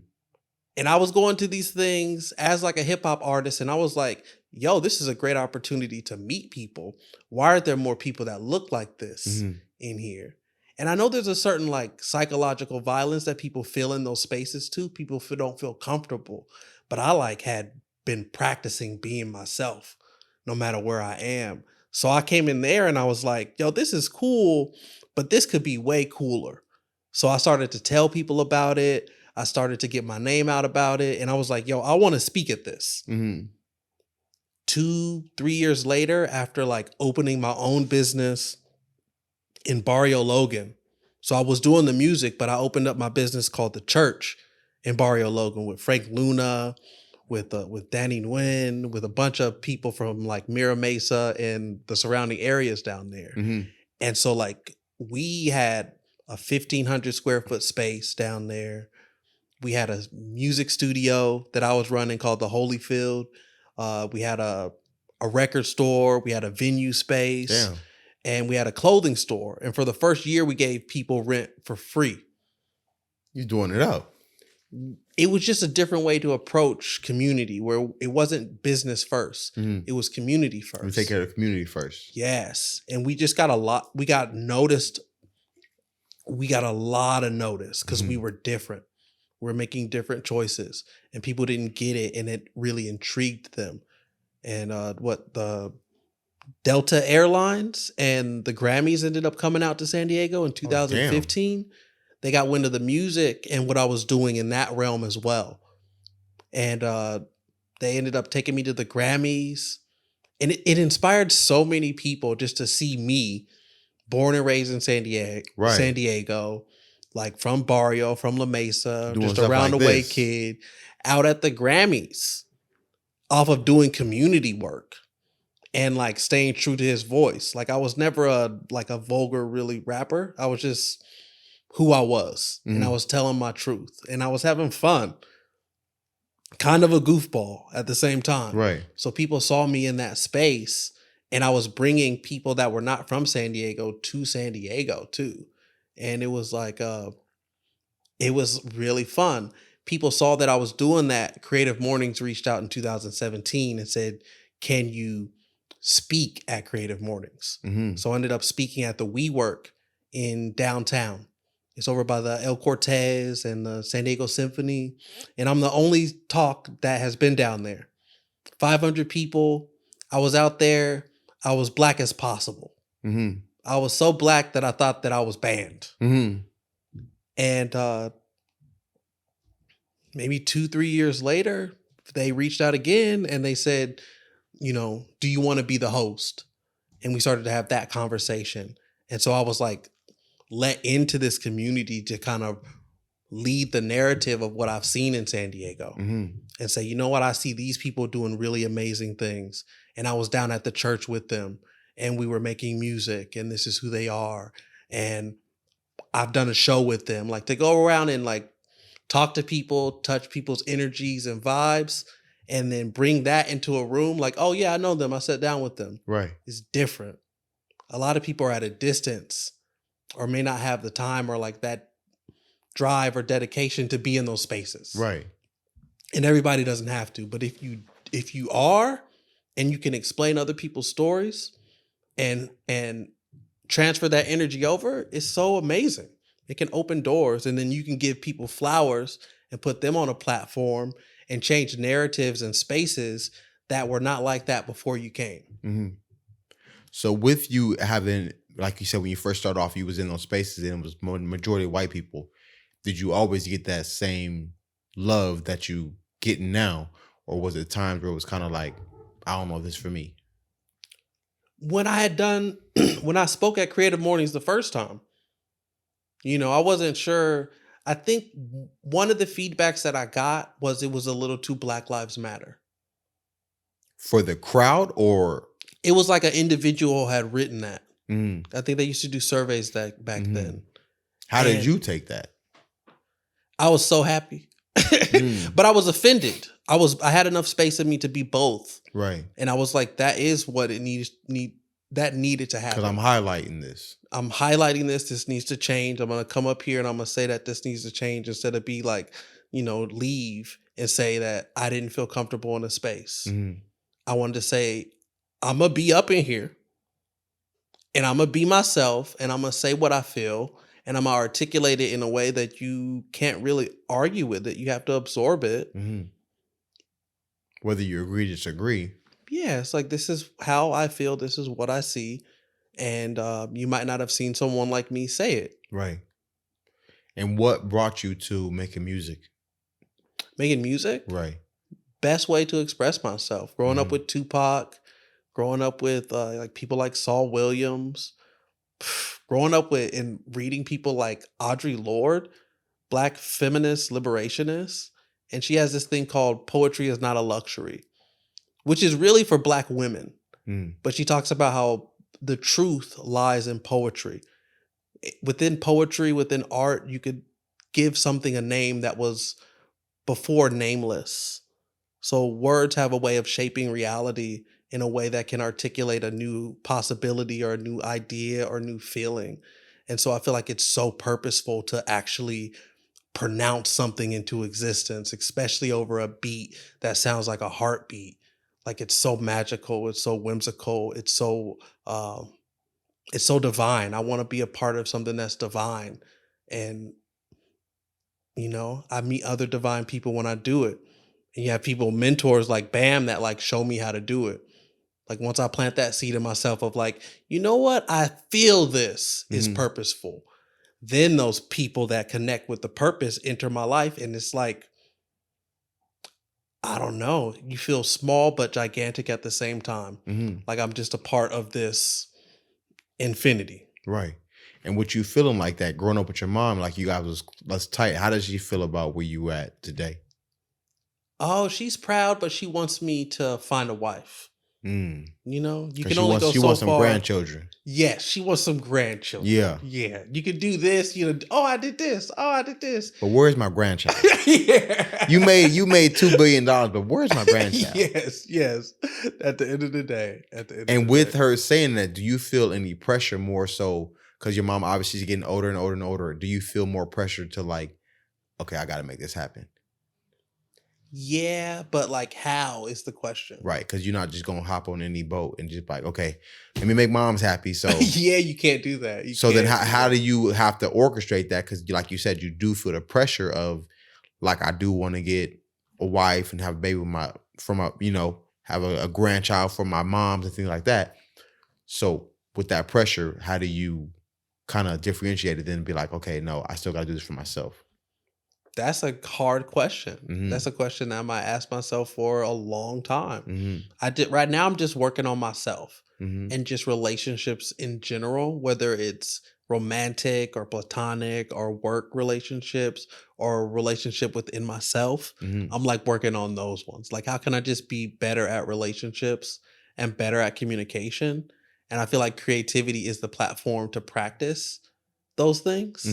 And I was going to these things as like a hip hop artist. And I was like, yo, this is a great opportunity to meet people. Why aren't there more people that look like this in here? And I know there's a certain like psychological violence that people feel in those spaces too. People don't feel comfortable. But I had been practicing being myself no matter where I am. So I came in there and I was like, yo, this is cool, but this could be way cooler. So I started to tell people about it. I started to get my name out about it. And I was like, yo, I want to speak at this. 2-3 years later, after like opening my own business in Barrio Logan. So I was doing the music, but I opened up my business called The Church in Barrio Logan with Frank Luna, with Danny Nguyen, with a bunch of people from like Mira Mesa and the surrounding areas down there. And so like we had a 1,500 square foot space down there. We had a music studio that I was running called the Holyfield. We had a record store. We had a venue space. Damn. And we had a clothing store. And for the first year, we gave people rent for free. You doing it up. It was just a different way to approach community where it wasn't business first. It was community first. You take care of the community first. Yes. And we just got we got noticed. We got a lot of notice because we were different. We're making different choices and people didn't get it. And it really intrigued them. And the Delta Airlines and the Grammys ended up coming out to San Diego in 2015. They got wind of the music and what I was doing in that realm as well. And they ended up taking me to the Grammys. And it inspired so many people just to see me, born and raised in San Diego, like from Barrio, from La Mesa, Doing just stuff around like the way this. kid, out at the Grammys off of doing community work. And like staying true to his voice. Like I was never a vulgar really rapper. I was just who I was. And I was telling my truth. And I was having fun. Kind of a goofball at the same time. Right. So people saw me in that space. And I was bringing people that were not from San Diego to San Diego too. And it was like, it was really fun. People saw that I was doing that. Creative Mornings reached out in 2017 and said, can you speak at Creative Mornings? So I ended up speaking at the WeWork in downtown. It's over by the El Cortez and the San Diego Symphony. And I'm the only talk that has been down there. 500 people. I was out there. I was black as possible. I was so black that I thought that I was banned. And maybe 2-3 years later, they reached out again and they said, you know, do you want to be the host? And we started to have that conversation. And so I was like let into this community to kind of lead the narrative of what I've seen in San Diego and say, you know what, I see these people doing really amazing things. And I was down at the church with them and we were making music and this is who they are. And I've done a show with them, like to go around and like talk to people, touch people's energies and vibes. and then bring that into a room like, oh yeah, I know them. I sat down with them. Right. It's different. A lot of people are at a distance or may not have the time or like that drive or dedication to be in those spaces. Right. And everybody doesn't have to. But if you are, and you can explain other people's stories and transfer that energy over, it's so amazing. It can open doors, and then you can give people flowers and put them on a platform and change narratives and spaces that were not like that before you came. Mm-hmm. So with you having, like you said, when you first started off, you was in those spaces and it was majority of white people. Did you always get that same love that you getting now? Or was it times where it was kind of like, I don't know, this for me? When I spoke at Creative Mornings the first time, I wasn't sure. I think one of the feedbacks that I got was it was a little too Black Lives Matter. For the crowd, or? It was like an individual had written that. Mm. I think they used to do surveys back then. How did you take that? I was so happy. But I was offended. I had enough space in me to be both. Right. And I was like, that is what it needed to happen. Because I'm highlighting this. I'm highlighting this. This needs to change. I'm going to come up here and I'm going to say that this needs to change instead of be like, leave and say that I didn't feel comfortable in a space. Mm-hmm. I wanted to say, I'm going to be up in here and I'm going to be myself and I'm going to say what I feel and I'm going to articulate it in a way that you can't really argue with it. You have to absorb it. Mm-hmm. Whether you agree or disagree. Yeah, it's like, this is how I feel. This is what I see. And you might not have seen someone like me say it. Right. And what brought you to making music? Making music? Right. Best way to express myself. Growing up with Tupac, growing up with like people like Saul Williams, growing up with and reading people like Audre Lorde, Black feminist liberationist. And she has this thing called Poetry is Not a Luxury, which is really for Black women. But she talks about how the truth lies in poetry. Within poetry, within art, you could give something a name that was before nameless. So words have a way of shaping reality in a way that can articulate a new possibility or a new idea or new feeling. And so I feel like it's so purposeful to actually pronounce something into existence, especially over a beat that sounds like a heartbeat. Like, it's so magical, it's so whimsical, it's so divine. I want to be a part of something that's divine. And, I meet other divine people when I do it. And you have people, mentors like Bam, that like show me how to do it. Like, once I plant that seed in myself of like, you know what? I feel this is purposeful. Then those people that connect with the purpose enter my life. And it's like, I don't know. You feel small but gigantic at the same time. Like, I'm just a part of this infinity. Right. And what you feeling like that, growing up with your mom, like you guys was tight. How does she feel about where you at today? Oh, she's proud, but she wants me to find a wife. You can only go so far. She wants some grandchildren. Yes, she wants some grandchildren. Yeah. Yeah. You could do this, oh, I did this. Oh, I did this. But where's my grandchild? Yeah. You made $2 billion, but where's my grandchild? Yes. At the end of the day. And with her saying that, do you feel any pressure more so? Because your mom obviously is getting older and older and older. Do you feel more pressure to like, okay, I got to make this happen? Yeah, but like, how is the question? Right, because you're not just going to hop on any boat and just like, okay, let me make moms happy. So yeah, you can't do that. Then how do you have to orchestrate that? Because like you said, you do feel the pressure of like, I do want to get a wife and have a baby have a grandchild from my moms and things like that. So with that pressure, how do you kind of differentiate it then and be like, okay, no, I still got to do this for myself? That's a hard question. That's a question that I might ask myself for a long time. Right now, I'm just working on myself and just relationships in general, whether it's romantic or platonic or work relationships or a relationship within myself. I'm like working on those ones. Like, how can I just be better at relationships and better at communication? And I feel like creativity is the platform to practice those things.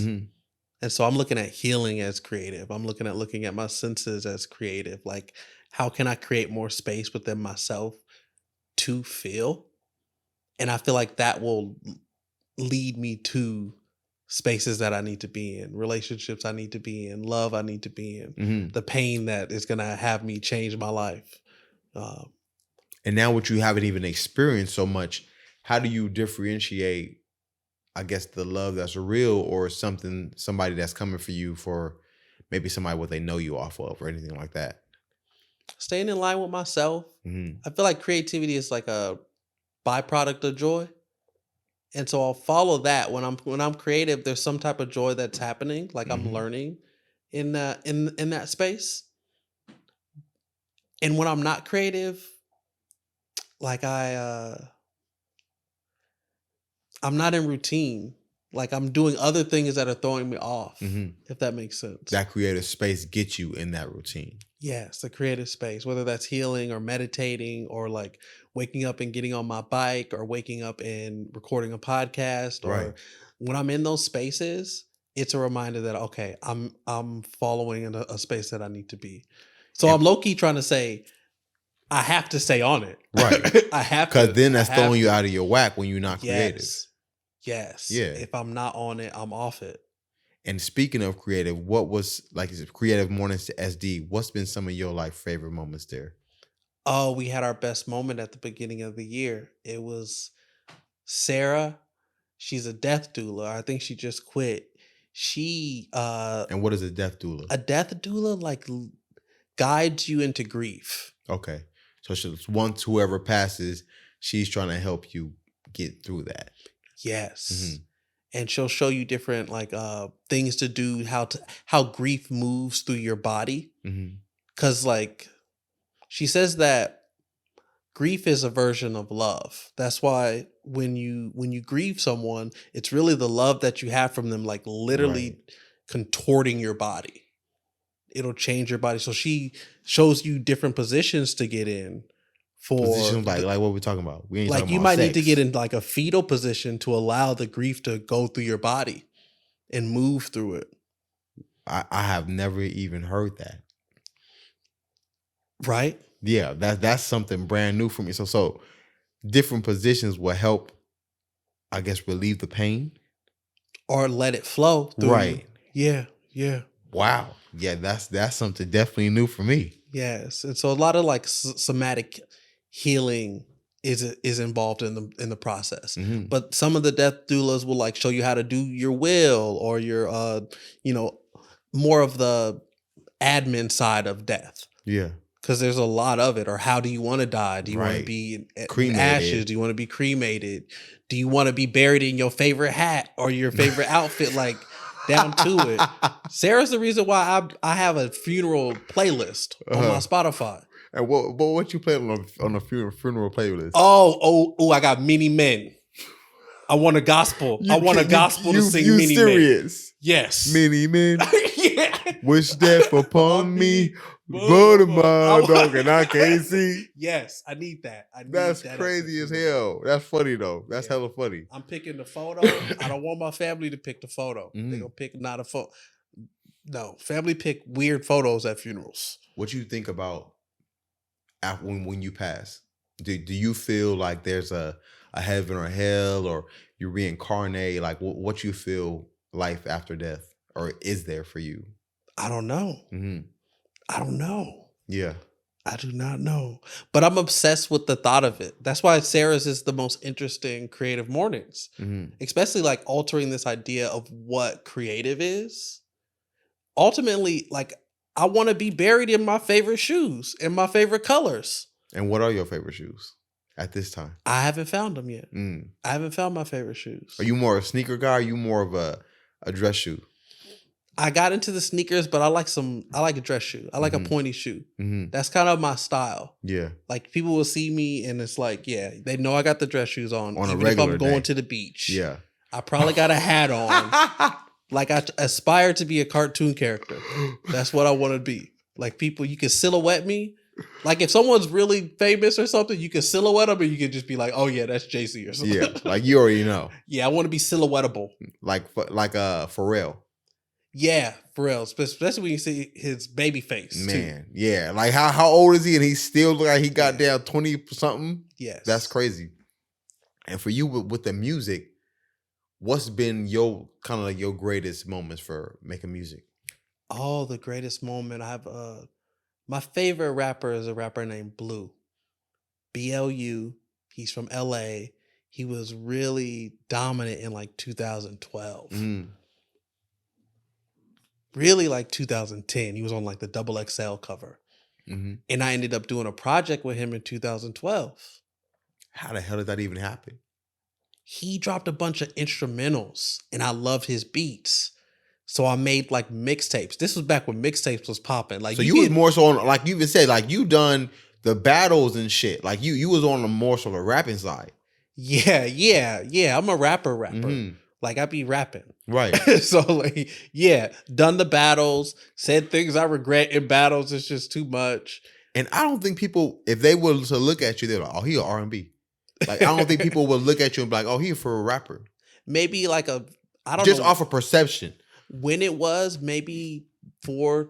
And so I'm looking at healing as creative. I'm looking at my senses as creative. Like, how can I create more space within myself to feel? And I feel like that will lead me to spaces that I need to be in, relationships I need to be in, love I need to be in, the pain that is going to have me change my life. And now what you haven't even experienced so much, how do you differentiate, I guess, the love that's real or somebody that's coming for you for maybe somebody what they know you off of or anything like that? Staying in line with myself. I feel like creativity is like a byproduct of joy. And so I'll follow that when I'm creative. There's some type of joy that's happening, like I'm learning in that space. And when I'm not creative, like I'm not in routine. Like I'm doing other things that are throwing me off, if that makes sense. That creative space gets you in that routine. Yes, the creative space, whether that's healing or meditating or like waking up and getting on my bike or waking up and recording a podcast. Or when I'm in those spaces, it's a reminder that, okay, I'm following in a space that I need to be. So I'm low-key trying to say, I have to stay on it. Right. I have to. Because then that's throwing you out of your whack when you're not creative. Yes. Yeah. If I'm not on it, I'm off it. And speaking of creative, what was like creative mornings to SD? What's been some of your like favorite moments there? Oh, we had our best moment at the beginning of the year. It was Sarah. She's a death doula. I think she just quit. She And what is a death doula? A death doula like guides you into grief. Okay. So once whoever passes, she's trying to help you get through that. Yes. And she'll show you different like things to do, how grief moves through your body. Cause like she says that grief is a version of love. That's why when you grieve someone, it's really the love that you have from them, like literally contorting your body. It'll change your body. So she shows you different positions to get in. Positions like what we're talking about. We ain't like talking you about might sex. need to get in like a fetal position to allow the grief to go through your body and move through it. I have never even heard that. Right? Yeah, that's something brand new for me. So different positions will help, I guess, relieve the pain or let it flow through. Right. You. Yeah. Wow. Yeah, that's something definitely new for me. Yes, and so a lot of like somatic healing is involved in the process. But some of the death doulas will like show you how to do your will or your more of the admin side of death. Yeah. Because there's a lot of it. Or how do you want to die? Do you want to be in ashes? Do you want to be cremated? Do you want to be buried in your favorite hat or your favorite outfit? Like down to it. Sarah's the reason why I have a funeral playlist on my Spotify. And what you playing on a funeral playlist? Oh! I got Many Men. I want a gospel. I want a gospel to sing Many Men. You serious? Yes. Many men. Yeah. Wish death upon me. Go to my dog and I can't see. Yes, I need that. That's crazy as hell. That's funny though. That's hella funny. I'm picking the photo. I don't want my family to pick the photo. They're gonna pick not a photo. No, family pick weird photos at funerals. What you think about when you pass? Do you feel like there's a heaven or hell, or you reincarnate? Like what you feel life after death, or is there for you? I don't know. I don't know. Yeah. I do not know. But I'm obsessed with the thought of it. That's why Sarah's is the most interesting creative mornings. Especially like altering this idea of what creative is. Ultimately, like I want to be buried in my favorite shoes and my favorite colors. And what are your favorite shoes at this time? I haven't found them yet. I haven't found my favorite shoes. Are you more a sneaker guy? Or are you more of a dress shoe? I got into the sneakers, but I like a dress shoe. I like a pointy shoe. That's kind of my style. Yeah. Like people will see me and it's like, yeah, they know I got the dress shoes on. On even a regular if I'm going day. To the beach. Yeah. I probably got a hat on. Like I aspire to be a cartoon character. That's what I want to be. Like people, you can silhouette me. Like if someone's really famous or something, you can silhouette them and you can just be like, oh yeah, that's JC or something. Yeah. Like you already know. Yeah, I want to be silhouettable. Like Pharrell. Yeah, for real. Especially when you see his baby face. Man, yeah. Like how old is he? And he still look like he got down 20 something. Yes. That's crazy. And for you with the music, what's been your kind of like your greatest moments for making music? Oh, the greatest moment. My favorite rapper is a rapper named Blue. BLU. He's from LA. He was really dominant in like 2012. Really like 2010. He was on like the Double XL cover. And I ended up doing a project with him in 2012. How the hell did that even happen? He dropped a bunch of instrumentals and I loved his beats. So I made like mixtapes. This was back when mixtapes was popping. Like, so you was more so on, like you even said, like you done the battles and shit. Like you was on the more so the rapping side. Yeah. I'm a rapper. Like I be rapping. Right. So like, yeah, done the battles, said things I regret in battles. It's just too much. And I don't think people, if they were to look at you, they're like, oh, he an R&B. Like, I don't think people will look at you and be like, oh, he for a rapper. Maybe like I don't know. Just off of perception. When it was maybe 4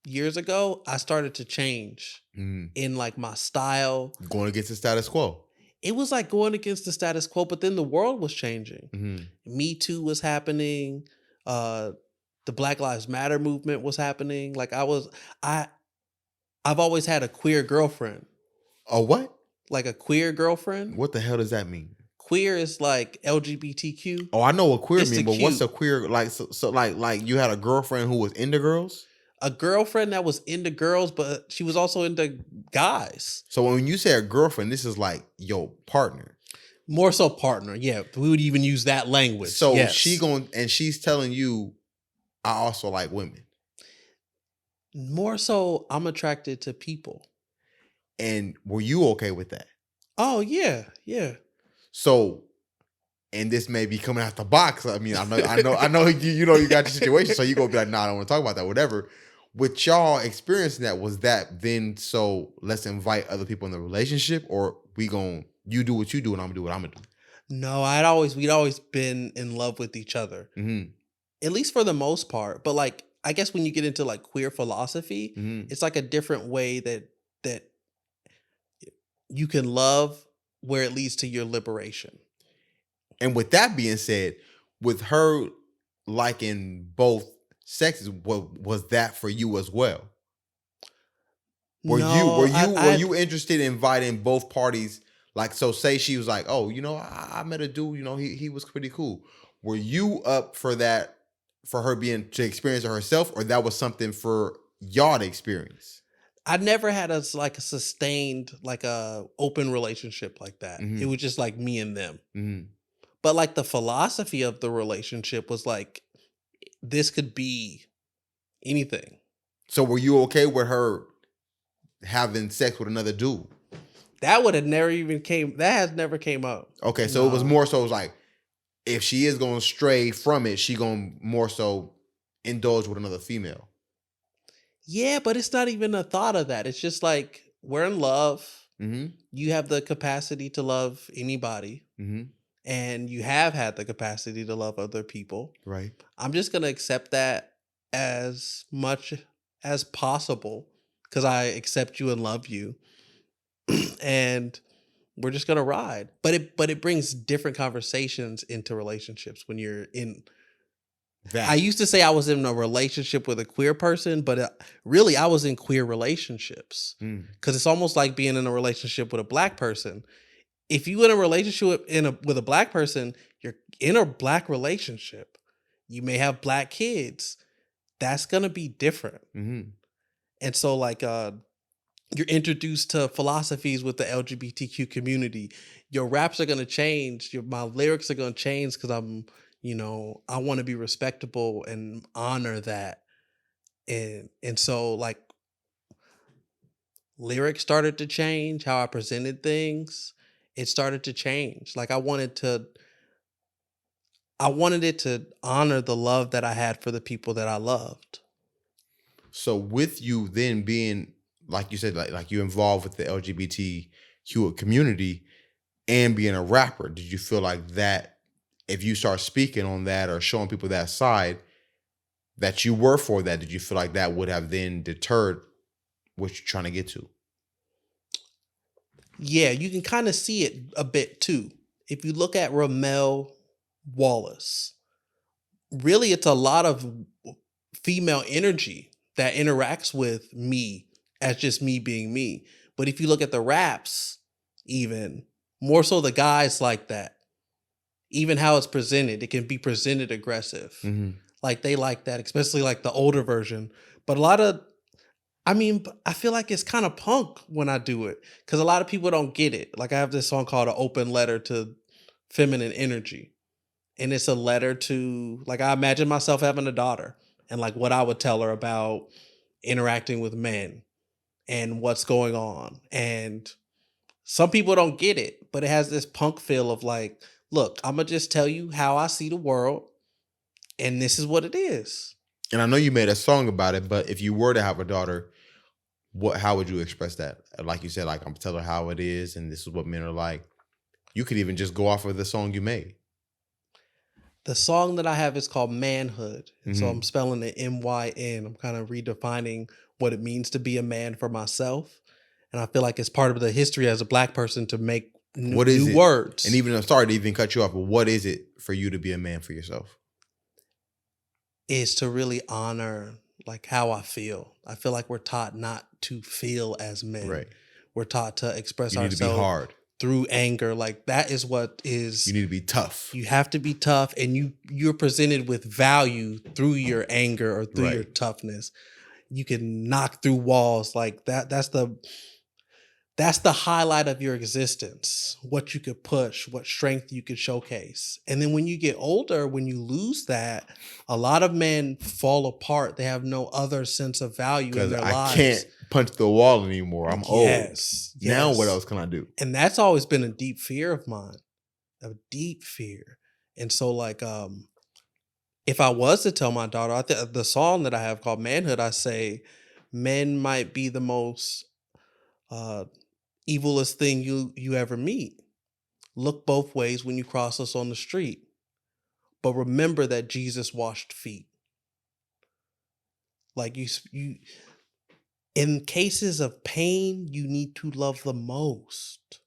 years ago, I started to change in like my style. Going against the status quo. It was like going against the status quo, but then the world was changing. Me Too was happening. The Black Lives Matter movement was happening. Like I've always had a queer girlfriend. A what? Like a queer girlfriend. What the hell does that mean? Queer is like LGBTQ. Oh, I know what queer It's mean, but the what's Q. a queer like? So like you had a girlfriend who was into girls. A girlfriend that was into girls, but she was also into guys. So when you say a girlfriend, this is like your partner. More so partner. Yeah, we would even use that language. So yes. she's telling you, I also like women. More so, I'm attracted to people. And were you okay with that? Oh yeah. So, and this may be coming out the box. I mean, I know you know you got your situation, so you gonna be like, nah, I don't want to talk about that, whatever. With y'all experiencing that, was that then so let's invite other people in the relationship, or you do what you do and I'm gonna do what I'm gonna do? No, we'd always been in love with each other. At least for the most part. But like, I guess when you get into like queer philosophy, it's like a different way that you can love where it leads to your liberation. And with that being said, with her liking both sexes, was that for you as well? Were you interested in inviting both parties? Like, so say she was like, oh, you know, I met a dude, you know, he was pretty cool. Were you up for that, for her being to experience it herself, or that was something for y'all to experience? I never had a sustained, like a open relationship like that. It was just like me and them. But like the philosophy of the relationship was like, this could be anything. So were you okay with her having sex with another dude? That has never came up. Okay, so it was more so, it was like, if she is going to stray from it, she going to more so indulge with another female. Yeah, but it's not even a thought of that. It's just like, we're in love. You have the capacity to love anybody. And you have had the capacity to love other people. Right. I'm just going to accept that as much as possible because I accept you and love you. And we're just going to ride. But it brings different conversations into relationships when you're in that. I used to say I was in a relationship with a queer person, but really I was in queer relationships because it's almost like being in a relationship with a black person. If you're in a relationship with a black person, you're in a black relationship. You may have black kids. That's going to be different. And so like you're introduced to philosophies with the LGBTQ community. Your raps are going to change. My lyrics are going to change because I want to be respectable and honor that. And so like lyrics started to change, how I presented things. It started to change. Like I wanted it to honor the love that I had for the people that I loved. So with you then being, like you said, like you involved with the LGBTQ community and being a rapper, did you feel like that if you start speaking on that or showing people that side, that you were for that, did you feel like that would have then deterred what you're trying to get to? Yeah, you can kind of see it a bit too. If you look at Ramel, Wallace, really it's a lot of female energy that interacts with me as just me being me. But if you look at the raps, even more so the guys like that. Even how it's presented, it can be presented aggressive. Mm-hmm. Like they like that, especially like the older version. But a lot of, I mean, I feel like it's kind of punk when I do it because a lot of people don't get it. Like I have this song called An Open Letter to Feminine Energy. And it's a letter to, like, I imagine myself having a daughter and like what I would tell her about interacting with men and what's going on. And some people don't get it, but it has this punk feel of like, look, I'm going to just tell you how I see the world, and this is what it is. And I know you made a song about it, but if you were to have a daughter, how would you express that? Like you said, like, I'm telling her how it is, and this is what men are like. You could even just go off of the song you made. The song that I have is called Manhood. And so I'm spelling it M-Y-N. I'm kind of redefining what it means to be a man for myself. And I feel like it's part of the history as a Black person to make new words. And even, I'm sorry to even cut you off, but what is it for you to be a man for yourself? Is to really honor like how I feel. I feel like we're taught not to feel as men. Right. We're taught to express You need ourselves to be hard through anger. Like that is what is. You need to be tough. You have to be tough, and you're presented with value through your anger or through your toughness. You can knock through walls like that. That's the highlight of your existence, what you could push, what strength you could showcase. And then when you get older, when you lose that, a lot of men fall apart. They have no other sense of value in their lives. I can't punch the wall anymore. I'm old. Yes. Now what else can I do? And that's always been a deep fear of mine, a deep fear. And so like, if I was to tell my daughter, the song that I have called Manhood, I say, men might be the most evilest thing you ever meet. Look both ways when you cross us on the street. But remember that Jesus washed feet. Like you in cases of pain, you need to love the most.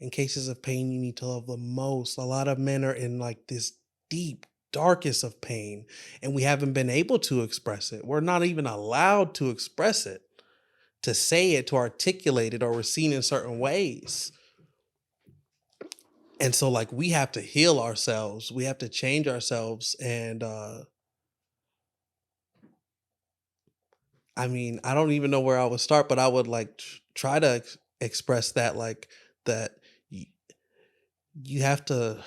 In cases of pain, you need to love the most. A lot of men are in like this deep, darkest of pain, and we haven't been able to express it. We're not even allowed to express it, to say it, to articulate it, or we're seen in certain ways. And so like we have to heal ourselves. We have to change ourselves. And I mean, I don't even know where I would start, but I would like try to express that, like that you have to,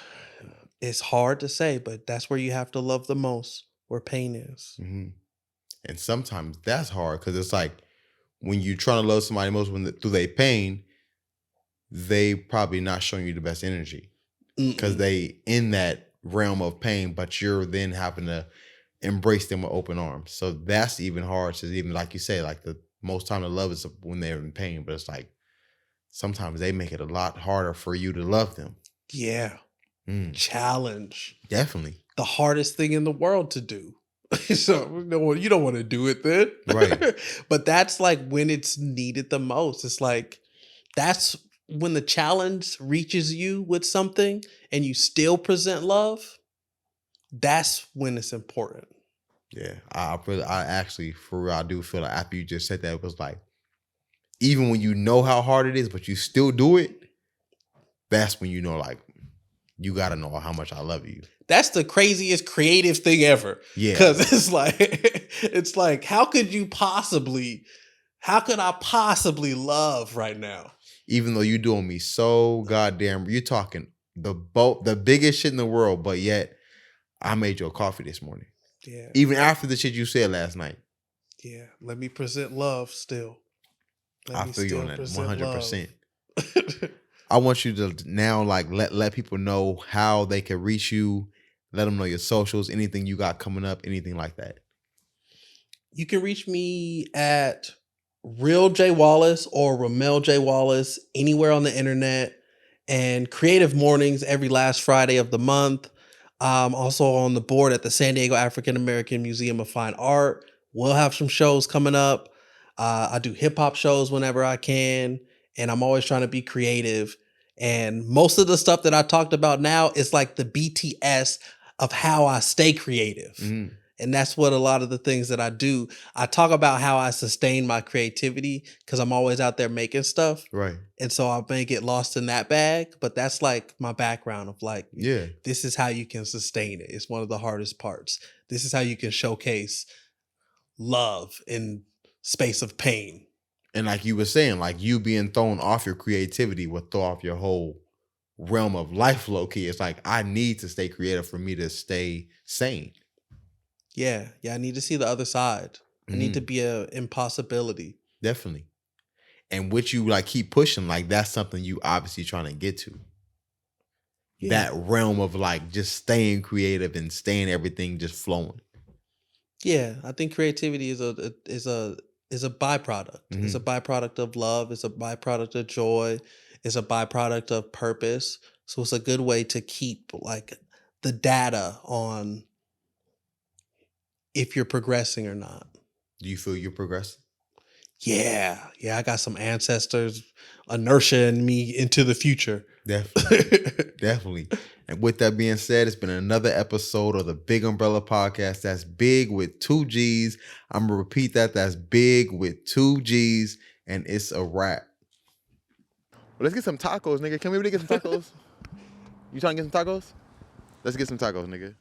it's hard to say, but that's where you have to love the most, where pain is. Mm-hmm. And sometimes that's hard because it's like when you're trying to love somebody most through their pain, they probably not showing you the best energy because they in that realm of pain, but you're then having to embrace them with open arms. So that's even hard to even, like you say, like the most time to love is when they're in pain, but it's like sometimes they make it a lot harder for you to love them. Yeah. Challenge. Definitely. The hardest thing in the world to do. So you don't want to do it then. Right. But that's like when it's needed the most. It's like that's when the challenge reaches you with something and you still present love. That's when it's important. Yeah. I actually, for real, I do feel like after you just said that, it was like, even when you know how hard it is, but you still do it, that's when you know, like, you got to know how much I love you. That's the craziest creative thing ever. Yeah. Because it's like, how could I possibly love right now? Even though you're doing me so goddamn, you're talking the biggest shit in the world, but yet I made you a coffee this morning. Yeah. Even after the shit you said last night. Yeah. Let me present love still. I feel you on that 100%. I want you to now like let people know how they can reach you. Let them know your socials, anything you got coming up, anything like that. You can reach me at Real J Wallace or Ramel J Wallace anywhere on the internet, and Creative Mornings every last Friday of the month. I'm also on the board at the San Diego African American Museum of Fine Art. We'll have some shows coming up. I do hip hop shows whenever I can, and I'm always trying to be creative. And most of the stuff that I talked about now is like the BTS of how I stay creative. Mhm. And that's what a lot of the things that I do. I talk about how I sustain my creativity because I'm always out there making stuff. Right. And so I may get lost in that bag, but that's like my background of like, Yeah. this is how you can sustain it. It's one of the hardest parts. This is how you can showcase love in space of pain. And like you were saying, like you being thrown off your creativity will throw off your whole realm of life, low key. It's like, I need to stay creative for me to stay sane. Yeah. I need to see the other side. I need to be a impossibility. Definitely. And what you like keep pushing, like that's something you obviously trying to get to. Yeah. That realm of like just staying creative and staying everything just flowing. Yeah, I think creativity is a byproduct. It's a byproduct of love. It's a byproduct of joy. It's a byproduct of purpose. So it's a good way to keep like the data on if you're progressing or not. Do you feel you're progressing? Yeah, I got some ancestors inertia in me into the future. Definitely. Definitely. And with that being said, it's been another episode of the BiGG Umbrella Podcast. That's big with 2 G's. I'm going to repeat that. That's big with 2 G's. And it's a wrap. Well, let's get some tacos, nigga. Can we really get some tacos? You trying to get some tacos? Let's get some tacos, nigga.